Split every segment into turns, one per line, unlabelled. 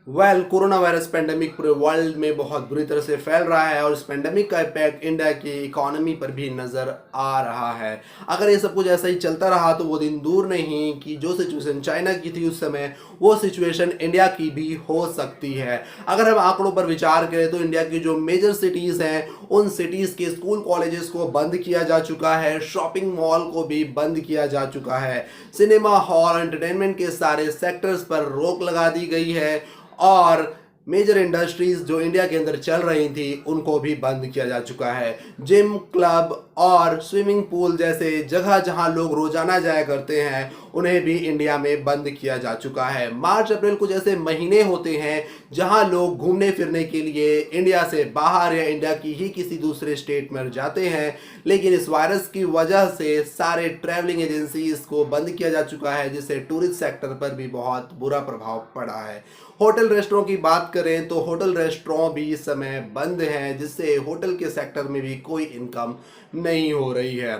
Corona virus pandemic पूरे world में बहुत बुरी तरह से फैल रहा है और इस पेंडेमिक का इम्पैक्ट इंडिया की इकोनॉमी पर भी नज़र आ रहा है। अगर ये सब कुछ ऐसा ही चलता रहा तो वो दिन दूर नहीं कि जो सिचुएशन चाइना की थी उस समय, वो सिचुएशन इंडिया की भी हो सकती है। अगर हम आंकड़ों पर विचार करें तो इंडिया की जो मेजर सिटीज़ हैं उन सिटीज़ के स्कूल कॉलेजेस को बंद किया जा चुका है, शॉपिंग मॉल को भी बंद किया जा चुका है, सिनेमा हॉल एंटरटेनमेंट के सारे सेक्टर्स पर रोक लगा दी गई है और मेजर इंडस्ट्रीज जो इंडिया के अंदर चल रही थी उनको भी बंद किया जा चुका है। जिम, क्लब और स्विमिंग पूल जैसे जगह जहां लोग रोजाना जाया करते हैं उन्हें भी इंडिया में बंद किया जा चुका है। मार्च अप्रैल कुछ ऐसे महीने होते हैं जहां लोग घूमने फिरने के लिए इंडिया से बाहर या इंडिया की ही किसी दूसरे स्टेट में जाते हैं, लेकिन इस वायरस की वजह से सारे ट्रैवलिंग एजेंसीज को बंद किया जा चुका है, जिससे टूरिस्ट सेक्टर पर भी बहुत बुरा प्रभाव पड़ा है। होटल रेस्टोरों की बात करें तो होटल रेस्टोरों भी इस समय बंद हैं, जिससे होटल के सेक्टर में भी कोई इनकम नहीं हो रही है।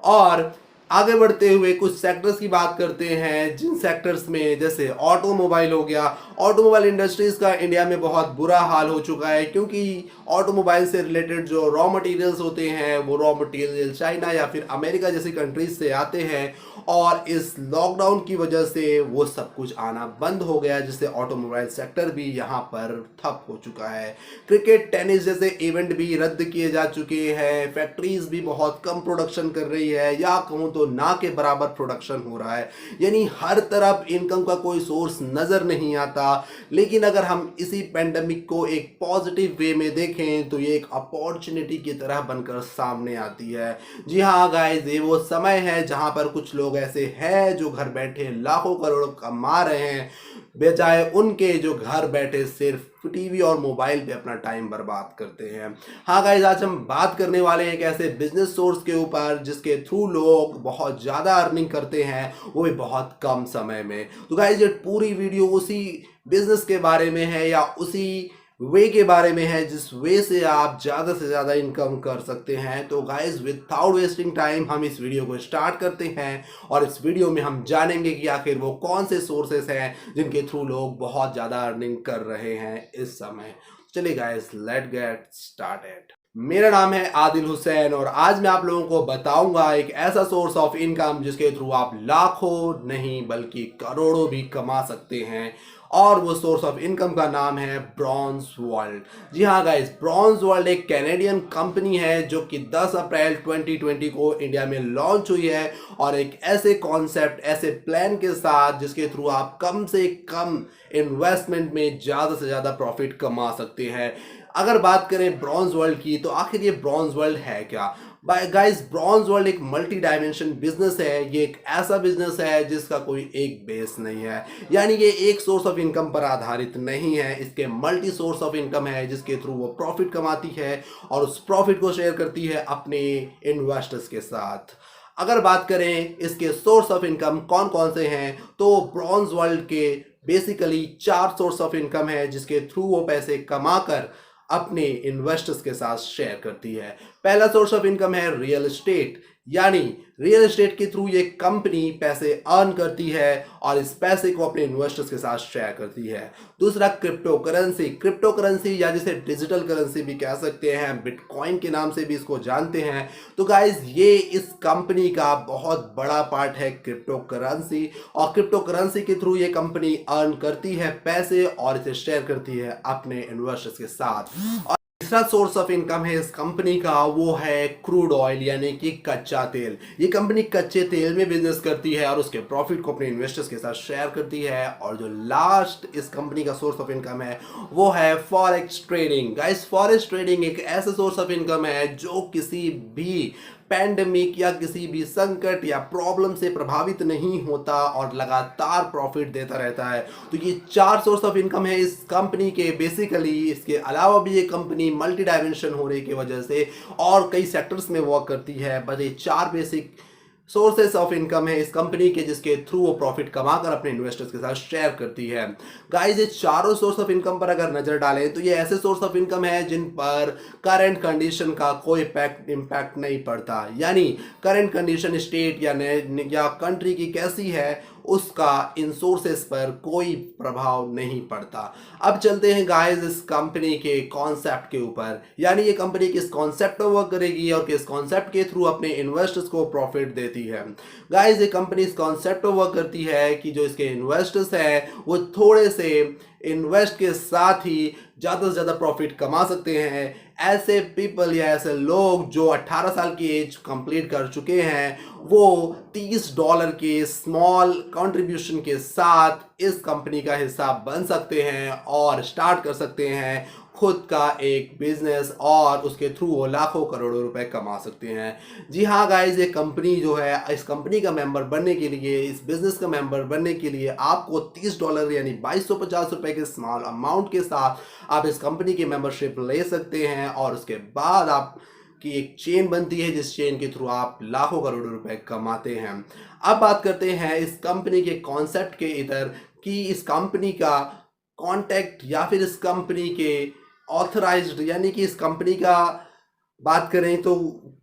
और आगे बढ़ते हुए कुछ सेक्टर्स की बात करते हैं, जिन सेक्टर्स में जैसे ऑटोमोबाइल हो गया। ऑटोमोबाइल इंडस्ट्रीज का इंडिया में बहुत बुरा हाल हो चुका है, क्योंकि ऑटोमोबाइल से रिलेटेड जो रॉ मटेरियल्स होते हैं वो रॉ मटेरियल चाइना या फिर अमेरिका जैसी कंट्रीज से आते हैं और इस लॉकडाउन की वजह से वो सब कुछ आना बंद हो गया, जिससे ऑटोमोबाइल सेक्टर भी यहाँ पर ठप हो चुका है। क्रिकेट, टेनिस जैसे इवेंट भी रद्द किए जा चुके हैं। फैक्ट्रीज भी बहुत कम प्रोडक्शन कर रही है, या कहूँ तो ना के बराबर प्रोडक्शन हो रहा है। यानी हर तरफ इनकम का कोई सोर्स नजर नहीं आता। लेकिन अगर हम इसी पेंडेमिक को एक पॉजिटिव वे में देखें तो ये एक अपॉर्चुनिटी की तरह बनकर सामने आती है। जी हाँ गाइस, ये वो समय है जहां पर कुछ लोग ऐसे हैं जो घर बैठे लाखों करोड़ कमा रहे हैं, बजाय उनके जो घर बैठे सिर्फ टीवी और मोबाइल पे अपना टाइम बर्बाद करते हैं। हाँ गाइस, आज हम बात करने वाले हैं एक ऐसे बिजनेस सोर्स के ऊपर जिसके थ्रू लोग बहुत ज़्यादा अर्निंग करते हैं, वो भी बहुत कम समय में। तो गाइस, ये पूरी वीडियो उसी बिजनेस के बारे में है या उसी वे के बारे में है जिस वे से आप ज़्यादा से ज़्यादा इनकम कर सकते हैं। तो गाइस, विदाउट वेस्टिंग टाइम हम इस वीडियो को स्टार्ट करते हैं और इस वीडियो में हम जानेंगे कि आखिर वो कौन से सोर्सेस हैं जिनके थ्रू लोग बहुत ज़्यादा अर्निंग कर रहे हैं इस समय। चलिए गाइस, लेट गेट स्टार्टेड। मेरा नाम है आदिल हुसैन और आज मैं आप लोगों को बताऊंगा एक ऐसा सोर्स ऑफ इनकम जिसके थ्रू आप लाखों नहीं बल्कि करोड़ों भी कमा सकते हैं, और वो सोर्स ऑफ इनकम का नाम है ब्रॉन्ज वर्ल्ड। जी हाँ गाइस, ब्रॉन्ज वर्ल्ड एक कैनेडियन कंपनी है जो कि 10 अप्रैल 2020 को इंडिया में लॉन्च हुई है, और एक ऐसे कॉन्सेप्ट, ऐसे प्लान के साथ जिसके थ्रू आप कम से कम इन्वेस्टमेंट में ज़्यादा से ज़्यादा प्रॉफिट कमा सकते हैं। अगर बात करें ब्रॉन्ज वर्ल्ड की तो आखिर ये ब्रॉन्ज वर्ल्ड है क्या? गाइस, ब्रॉन्ज वर्ल्ड एक मल्टी डायमेंशन बिजनेस है। ये एक ऐसा बिजनेस है जिसका कोई एक बेस नहीं है, यानी ये एक सोर्स ऑफ इनकम पर आधारित नहीं है। इसके मल्टी सोर्स ऑफ इनकम है जिसके थ्रू वो प्रॉफिट कमाती है और उस प्रॉफिट को शेयर करती है अपने इन्वेस्टर्स के साथ। अगर बात करें इसके सोर्स ऑफ इनकम कौन कौन से हैं, तो ब्रॉन्ज वर्ल्ड के बेसिकली 4 सोर्स ऑफ इनकम है जिसके थ्रू वो पैसे कमाकर अपने इन्वेस्टर्स के साथ शेयर करती है। पहला सोर्स ऑफ इनकम है रियल एस्टेट, यानी रियल एस्टेट के थ्रू ये कंपनी पैसे अर्न करती है और इस पैसे को अपने इन्वेस्टर्स के साथ शेयर करती है। दूसरा क्रिप्टो करेंसी, क्रिप्टो करेंसी या जिसे डिजिटल करेंसी भी कह सकते हैं, बिटकॉइन के नाम से भी इसको जानते हैं। तो गाइज, ये इस कंपनी का बहुत बड़ा पार्ट है क्रिप्टो करेंसी, और क्रिप्टो करेंसी के थ्रू ये कंपनी अर्न करती है पैसे और इसे शेयर करती है अपने इन्वेस्टर्स के साथ। तीसरा सोर्स ऑफ इनकम है इस कंपनी का, वो है क्रूड ऑयल यानी कि कच्चा तेल। ये कंपनी कच्चे तेल में बिजनेस करती है और उसके प्रॉफिट को अपने इन्वेस्टर्स के साथ शेयर करती है। और जो लास्ट इस कंपनी का सोर्स ऑफ इनकम है वो है forex trading. Guys, forex trading एक ऐसा सोर्स ऑफ इनकम है जो किसी भी पैंडेमिक या किसी भी संकट या प्रॉब्लम से प्रभावित नहीं होता और लगातार प्रॉफिट देता रहता है। तो ये 4 सोर्स ऑफ इनकम है इस कंपनी के। बेसिकली इसके अलावा भी ये कंपनी मल्टी डायमेंशन होने की वजह से और कई सेक्टर्स में वर्क करती है, बट ये 4 बेसिक सोर्सेस ऑफ इनकम है इस कंपनी के जिसके थ्रू वो प्रॉफिट कमाकर अपने इन्वेस्टर्स के साथ शेयर करती है। गाइस, ये चारों सोर्स ऑफ इनकम पर अगर नजर डालें तो ये ऐसे सोर्स ऑफ इनकम है जिन पर करंट कंडीशन का कोई इम्पैक्ट नहीं पड़ता। यानी करंट कंडीशन स्टेट या कंट्री की कैसी है उसका इन सोर्सेस पर कोई प्रभाव नहीं पड़ता। अब चलते हैं गाइस इस कंपनी के कॉन्सेप्ट के ऊपर, यानी ये कंपनी किस कॉन्सेप्ट पर वर्क करेगी और किस कॉन्सेप्ट के थ्रू अपने इन्वेस्टर्स को प्रॉफिट देती है। गाइस ये कंपनी इस कॉन्सेप्ट पर वर्क करती है कि जो इसके इन्वेस्टर्स हैं वो थोड़े से इन्वेस्ट के साथ ही ज़्यादा से ज़्यादा प्रॉफिट कमा सकते हैं। ऐसे पीपल या ऐसे लोग जो 18 साल की एज कंप्लीट कर चुके हैं वो $30 के स्मॉल कंट्रीब्यूशन के साथ इस कंपनी का हिस्सा बन सकते हैं और स्टार्ट कर सकते हैं खुद का एक बिजनेस, और उसके थ्रू वो लाखों करोड़ों रुपए कमा सकते हैं। जी हाँ गाइस, ये कंपनी जो है, इस कंपनी का मेंबर बनने के लिए, इस बिजनेस का मेंबर बनने के लिए आपको $30 यानी 2250 रुपए के स्मॉल अमाउंट के साथ आप इस कंपनी की मेंबरशिप ले सकते हैं, और उसके बाद आप की एक चेन बनती है जिस चेन के थ्रू आप लाखों करोड़ों रुपए कमाते हैं। अब बात करते हैं इस कंपनी के कॉन्सेप्ट के इधर कि इस कंपनी का कॉन्टैक्ट या फिर इस कंपनी के ऑथराइज्ड, यानी कि इस कंपनी का बात करें तो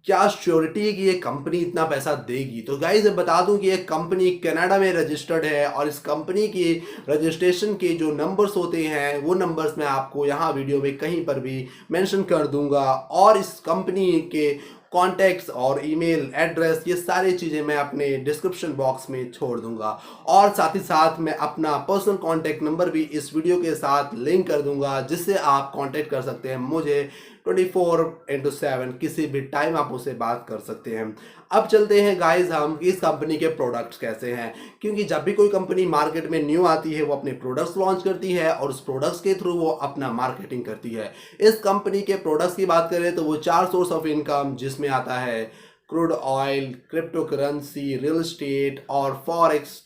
क्या श्योरिटी है कि ये कंपनी इतना पैसा देगी। तो गाइस मैं बता दूं कि ये कंपनी कनाडा में रजिस्टर्ड है, और इस कंपनी की रजिस्ट्रेशन के जो नंबर्स होते हैं वो नंबर्स मैं आपको यहाँ वीडियो में कहीं पर भी मेंशन कर दूंगा, और इस कंपनी के कॉन्टैक्ट्स और ईमेल एड्रेस ये सारी चीज़ें मैं अपने डिस्क्रिप्शन बॉक्स में छोड़ दूंगा, और साथ ही साथ मैं अपना पर्सनल कॉन्टैक्ट नंबर भी इस वीडियो के साथ लिंक कर दूंगा, जिससे आप कॉन्टैक्ट कर सकते हैं मुझे 24/7 किसी भी टाइम आप उससे बात कर सकते हैं। अब चलते हैं गाइस हम इस कंपनी के प्रोडक्ट्स कैसे हैं, क्योंकि जब भी कोई कंपनी मार्केट में न्यू आती है वो अपने प्रोडक्ट्स लॉन्च करती है और उस प्रोडक्ट्स के थ्रू वो अपना मार्केटिंग करती है। इस कंपनी के प्रोडक्ट्स की बात करें तो वो 4 सोर्स ऑफ इनकम, जिसमें आता है crude oil, crypto currency, real estate और फॉरेक्स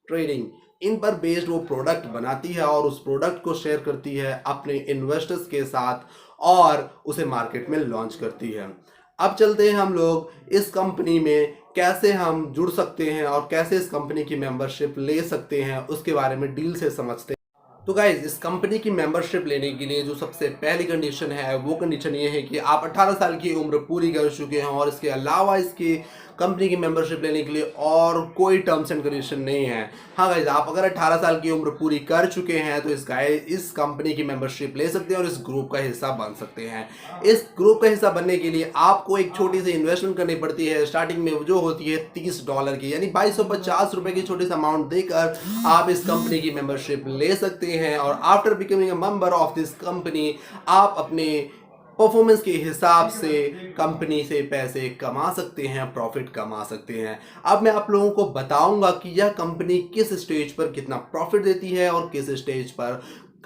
ट्रेडिंग, इन पर बेस्ड वो प्रोडक्ट बनाती है और उस प्रोडक्ट को शेयर करती है अपने इन्वेस्टर्स के साथ और उसे मार्केट में लॉन्च करती है। अब चलते हैं हम लोग इस कंपनी में कैसे हम जुड़ सकते हैं और कैसे इस कंपनी की मेंबरशिप ले सकते हैं उसके बारे में डील से समझते हैं। तो गाइज इस कंपनी की मेंबरशिप लेने के लिए जो सबसे पहली कंडीशन है वो कंडीशन ये है कि आप 18 साल की उम्र पूरी कर चुके हैं, और इसके अलावा इसकी कंपनी की मेंबरशिप लेने के लिए और कोई टर्म्स एंड कंडीशन नहीं है। हाँ गाइज, आप अगर 18 साल की उम्र पूरी कर चुके हैं तो इस कंपनी की मेंबरशिप ले सकते हैं और इस ग्रुप का हिस्सा बन सकते हैं। इस ग्रुप का हिस्सा बनने के लिए आपको एक छोटी सी इन्वेस्टमेंट करनी पड़ती है स्टार्टिंग में, जो होती है $30 की, यानी 2250 रुपए की छोटी सी अमाउंट देकर आप इस कंपनी की मेंबरशिप ले सकते हैं, और after becoming a member of this company आप अपने परफॉर्मेंस के हिसाब से कंपनी से पैसे कमा सकते हैं, प्रॉफिट कमा सकते हैं। अब मैं आप लोगों को बताऊंगा कि यह कंपनी किस स्टेज पर कितना प्रॉफिट देती है और किस स्टेज पर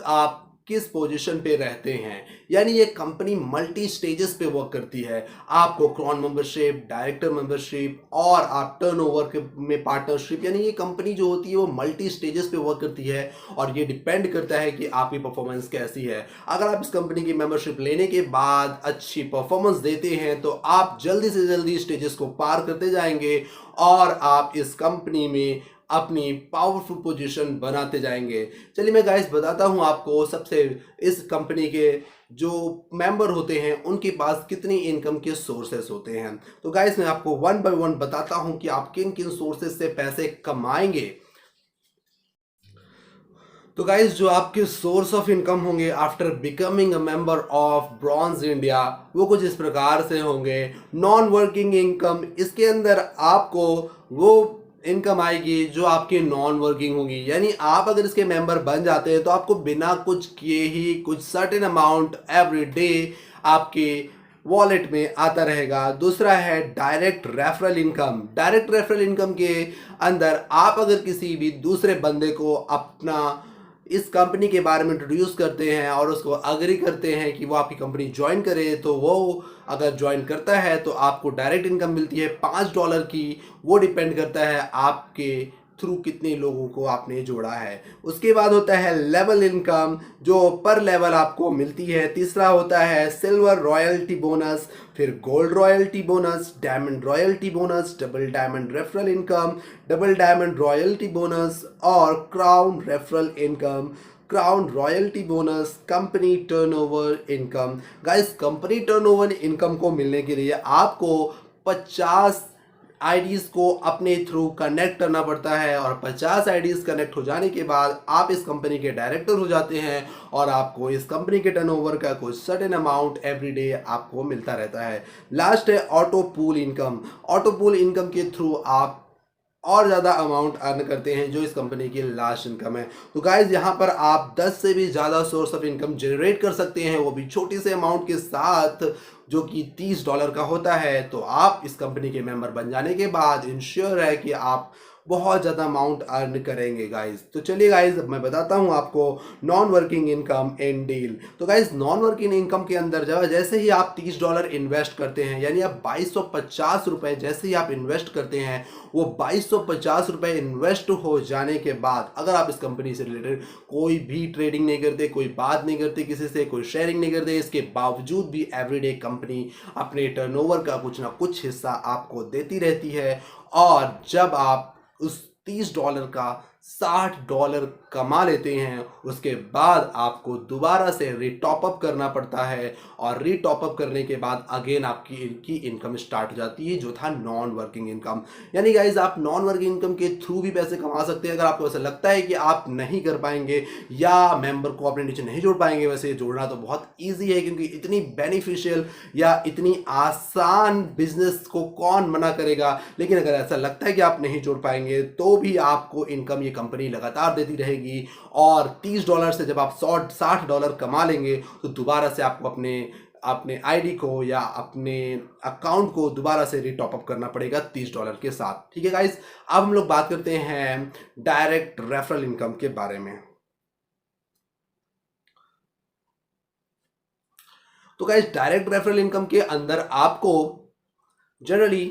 आप किस पोजीशन पे रहते हैं। यानी ये कंपनी मल्टी स्टेजेस पे वर्क करती है। आपको क्रॉन मेंबरशिप, डायरेक्टर मेंबरशिप और आप टर्नओवर में पार्टनरशिप, यानी ये कंपनी जो होती है वो मल्टी स्टेजेस पे वर्क करती है, और ये डिपेंड करता है कि आपकी परफॉर्मेंस कैसी है। अगर आप इस कंपनी की मेंबरशिप लेने के बाद अच्छी परफॉर्मेंस देते हैं तो आप जल्दी से जल्दी स्टेजेस को पार करते जाएंगे और आप इस कंपनी में अपनी पावरफुल पोजीशन बनाते जाएंगे। चलिए मैं गाइस बताता हूं आपको सबसे इस कंपनी के जो मेंबर होते हैं उनके पास कितनी इनकम के सोर्सेस होते हैं। तो गाइस मैं आपको वन बाय वन बताता हूं कि आप किन किन सोर्सेस से पैसे कमाएंगे। तो गाइस जो आपके सोर्स ऑफ इनकम होंगे after becoming a member of bronze India वो कुछ इस प्रकार से होंगे। नॉन वर्किंग इनकम, इसके अंदर आपको वो इनकम आएगी जो आपकी नॉन वर्किंग होगी, यानी आप अगर इसके मेंबर बन जाते हैं तो आपको बिना कुछ किए ही कुछ सर्टेन अमाउंट एवरी डे आपके वॉलेट में आता रहेगा। दूसरा है direct referral income. Direct referral income के अंदर आप अगर किसी भी दूसरे बंदे को अपना इस कंपनी के बारे में इंट्रोड्यूस करते हैं और उसको अग्री करते हैं कि वो आपकी कंपनी ज्वाइन करे, तो वो अगर ज्वाइन करता है तो आपको डायरेक्ट इनकम मिलती है $5 की। वो डिपेंड करता है आपके थ्रू कितने लोगों को आपने जोड़ा है। उसके बाद होता है लेवल इनकम जो पर लेवल आपको मिलती है। तीसरा होता है सिल्वर रॉयल्टी बोनस, फिर gold royalty bonus, diamond royalty bonus, double diamond referral income, double diamond royalty bonus और crown referral income, crown royalty bonus, company turnover income. Guys company turnover income को मिलने के लिए आपको 50 आईडीज़ को अपने through connect करना पड़ता है और 50 आईडीज़ कनेक्ट हो जाने के बाद आप इस कंपनी के डायरेक्टर हो जाते हैं और आपको इस कंपनी के टर्नओवर का कुछ सर्टेन अमाउंट एवरी डे आपको मिलता रहता है। लास्ट है auto pool income. Auto pool income के थ्रू आप और ज़्यादा अमाउंट अर्न करते हैं जो इस कंपनी की लास्ट इनकम है। तो गाइज यहाँ पर आप 10 से भी ज़्यादा सोर्स ऑफ इनकम जनरेट कर सकते हैं, वो भी छोटी से अमाउंट के साथ जो कि $30 का होता है। तो आप इस कंपनी के मेंबर बन जाने के बाद इंश्योर है कि आप बहुत ज़्यादा अमाउंट अर्न करेंगे गाइज। तो चलिए गाइज अब मैं बताता हूँ आपको non working income in deal. तो गाइज नॉन वर्किंग इनकम के अंदर जैसे ही आप $30 इन्वेस्ट करते हैं, यानी आप 2250 रुपये जैसे ही आप इन्वेस्ट करते हैं, वो 2250 रुपये इन्वेस्ट हो जाने के बाद अगर आप इस कंपनी से रिलेटेड कोई भी ट्रेडिंग नहीं करते, कोई बात नहीं करते किसी से, कोई शेयरिंग नहीं करते, इसके बावजूद भी एवरीडे कंपनी अपने टर्नओवर का कुछ ना कुछ हिस्सा आपको देती रहती है। और जब आप उस $30 का $60 कमा लेते हैं, उसके बाद आपको दोबारा से रीटॉपअप करना पड़ता है और रीटॉपअप करने के बाद अगेन आपकी इनकी इनकम स्टार्ट हो जाती है जो था नॉन वर्किंग इनकम। यानी गाइज आप नॉन वर्किंग इनकम के थ्रू भी पैसे कमा सकते हैं। अगर आपको ऐसा लगता है कि आप नहीं कर पाएंगे या मेंबर को अपने नीचे नहीं जोड़ पाएंगे, वैसे जोड़ना तो बहुत ईजी है क्योंकि इतनी बेनिफिशियल या इतनी आसान बिजनेस को कौन मना करेगा। लेकिन अगर ऐसा लगता है कि आप नहीं जोड़ पाएंगे तो भी आपको इनकम ये कंपनी लगातार देती रहेगी और $30 से जब आप $60 कमा लेंगे तो दोबारा से आपको अपने आईडी को या अपने अकाउंट को दोबारा से रीटॉपअप करना पड़ेगा $30 के साथ। ठीक है गाइस, अब हम लोग बात करते हैं डायरेक्ट रेफरल इनकम के बारे में। तो गाइस डायरेक्ट रेफरल इनकम के अंदर आपको जनरली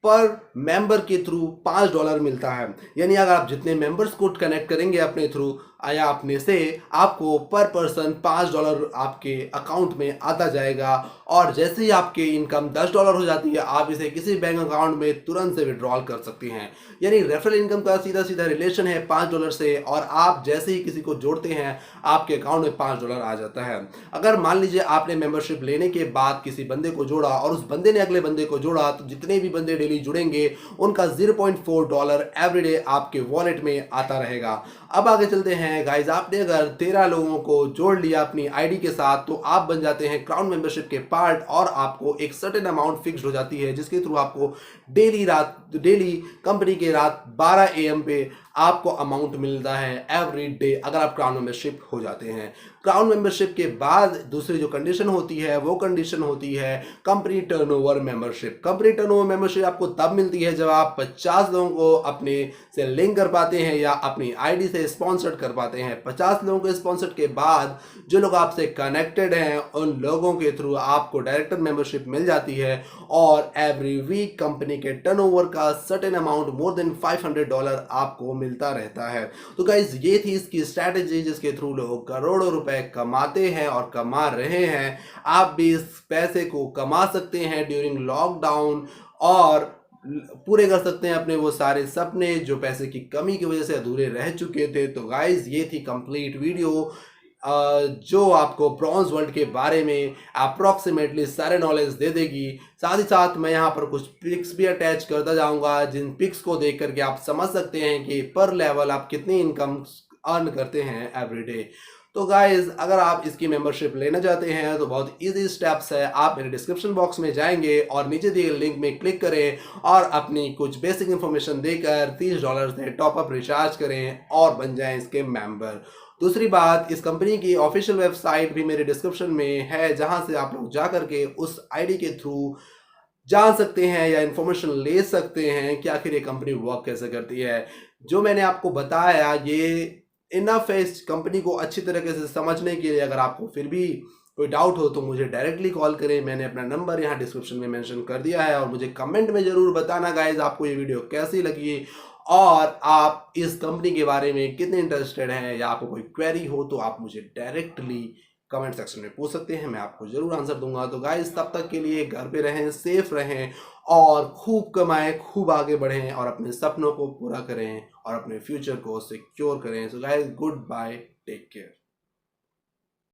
पर मेंबर के थ्रू $5 मिलता है। यानी अगर आप जितने मेंबर्स को कनेक्ट करेंगे अपने थ्रू या अपने से, आपको पर पर्सन $5 आपके अकाउंट में आता जाएगा। और जैसे ही आपकी इनकम $10 हो जाती है, आप इसे किसी बैंक अकाउंट में तुरंत से विड्रॉल कर सकते हैं। यानी रेफरल इनकम का सीधा सीधा रिलेशन है $5 से, और आप जैसे ही किसी को जोड़ते हैं आपके अकाउंट में $5 आ जाता है। अगर मान लीजिए आपने मेंबरशिप लेने के बाद किसी बंदे को जोड़ा और उस बंदे ने अगले बंदे को जोड़ा, तो जितने भी बंदे डेली जुड़ेंगे उनका $0.4 एवरीडे आपके वॉलेट में आता रहेगा। अब आगे चलते हैं गाइज, आपने अगर 13 लोगों को जोड़ लिया अपनी आईडी के साथ तो आप बन जाते हैं क्राउन मेंबरशिप के पार्ट और आपको एक सर्टेन अमाउंट फिक्स्ड हो जाती है जिसके थ्रू आपको डेली कंपनी के रात 12 AM पे आपको अमाउंट मिलता है एवरी डे अगर आप क्राउन मेंबरशिप हो जाते हैं। क्राउन मेंबरशिप के बाद दूसरी जो कंडीशन होती है वो कंडीशन होती है company turnover membership. Company turnover membership आपको तब मिलती है जब आप 50 लोगों को अपने से लिंक कर पाते हैं या अपनी आईडी से स्पॉन्सर्ड कर पाते हैं। 50 लोगों को स्पॉन्सर्ड के बाद जो लोग आपसे कनेक्टेड हैं उन लोगों के थ्रू आपको डायरेक्टर मेंबरशिप मिल जाती है और एवरी वीक कंपनी के टर्नओवर का सर्टेन अमाउंट मोर देन $500 आपको मिलता रहता है। तो गाइज ये थी इसकी स्ट्रैटेजी जिसके थ्रू लोग करोड़ों रुपए कमाते हैं और कमा रहे हैं। आप भी इस पैसे को कमा सकते हैं ड्यूरिंग लॉकडाउन और पूरे कर सकते हैं अपने वो सारे सपने जो पैसे की कमी की वजह से अधूरे रह चुके थे। तो गाइज ये थी कंप्लीट वीडियो जो आपको ब्रॉन्ज वर्ल्ड के बारे में अप्रॉक्सीमेटली सारे नॉलेज दे देगी। साथ ही साथ मैं यहाँ पर कुछ पिक्स भी अटैच करता जाऊँगा जिन पिक्स को देख करके आप समझ सकते हैं कि पर लेवल आप कितनी इनकम अर्न करते हैं एवरीडे। तो गाइज अगर आप इसकी मेंबरशिप लेना चाहते हैं तो बहुत इजी स्टेप्स है। आप मेरे डिस्क्रिप्शन बॉक्स में जाएंगे और नीचे दिए लिंक में क्लिक करें और अपनी कुछ बेसिक इन्फॉर्मेशन देकर $30 से टॉपअप रिचार्ज करें और बन जाएं इसके मेंबर। दूसरी बात, इस कंपनी की ऑफिशियल वेबसाइट भी मेरे डिस्क्रिप्शन में है जहां से आप लोग जा करके उस आईडी के थ्रू जान सकते हैं या इन्फॉर्मेशन ले सकते हैं कि आखिर ये कंपनी वर्क कैसे करती है। जो मैंने आपको बताया ये इनफ है इस कंपनी को अच्छी तरीके से समझने के लिए। अगर आपको फिर भी कोई डाउट हो तो मुझे डायरेक्टली कॉल करें। मैंने अपना नंबर यहाँ डिस्क्रिप्शन में मेंशन कर दिया है और मुझे कमेंट में ज़रूर बताना गाइज आपको ये वीडियो कैसी लगी और आप इस कंपनी के बारे में कितने इंटरेस्टेड हैं या आपको कोई क्वेरी हो तो आप मुझे डायरेक्टली कमेंट सेक्शन में पूछ सकते हैं, मैं आपको जरूर आंसर दूंगा। तो गाइस तब तक के लिए घर पे रहें, सेफ रहें और खूब कमाएं, खूब आगे बढ़ें और अपने सपनों को पूरा करें और अपने फ्यूचर को सिक्योर करें। So guys good bye, take care.